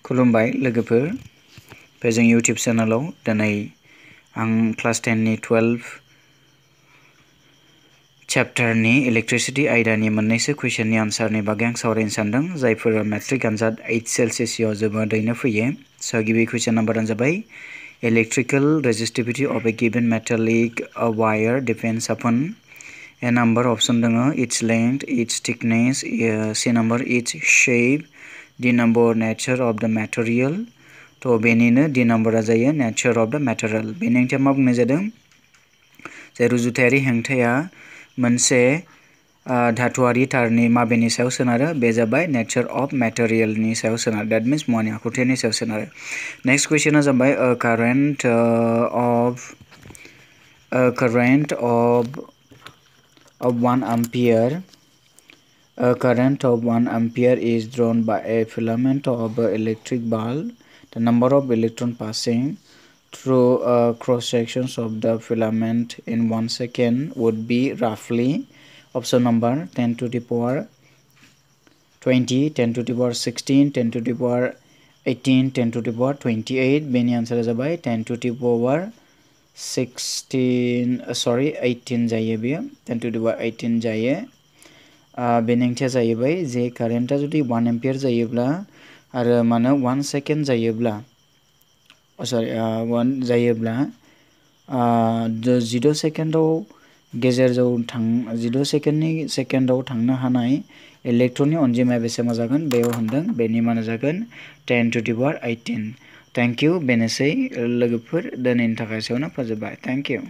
खुलुमबाय लोगोफोर बे जों YouTube चेनेलाव दिनै आं क्लास 10 नि 12 चैप्टारनि इलेक्ट्रिसिटी आयदानि मोननैसो कुइसननि आन्सारनि बागै आं सावरायनो सानदों जायफोरा मेट्रिक आनजाद 8 सेलसियासआव जोबोदैनो फैयो स' गिबि कुइसन नाम्बारानो जाबाय electrical resistivity of a given metallic wire depends upon a number option दङ its length, its thickness, C number its shape, D number nature of the material तो बेनिनो D नम्बरा जायो nature of the material बेनि ओंथिया मा बुंनाय जादों जे रुजुथायारि हेंथाया मोनसे धातुआरि तारनि माबेनि सायाव सोनारो बे जाबाय nature of material नि सायाव सोनारो that means मुवानि आखुथायनि सायाव सोनारो नेक्स्ट कुइसना जाबाय a current of 1 ampere a current of 1 ampere is drawn by a filament of an electric bulb. The number of electrons passing through cross sections of the filament in 1 second would be roughly option number 10 to the power 20, 10 to the power 16, 10 to the power 18, 10 to the power 28. बेनि आन्सारा जाबाय 10 to the power 18 जायो बेयो 10 to the power 18 जायो बेनि ओंथिया जाहैबाय जे कारेन्टआ जुदि 1 एम्पियर जायोब्ला आरो मानो 1 सेकेन्ड जायोब्ला 1 जायोब्ला 16 सेकेन्डआव गेजेरजों 16 सेकेन्डआव थांनो हानाय इलेक्ट्रननि अनजिमाया बेसेबां जागोन बेयाव होनदों बेनि माना जागोन 10 to the power 18 thank you बेनोसै लोगोफोर दिनैनि थाखाय एसेयावनो फोजोबबाय थैंक यू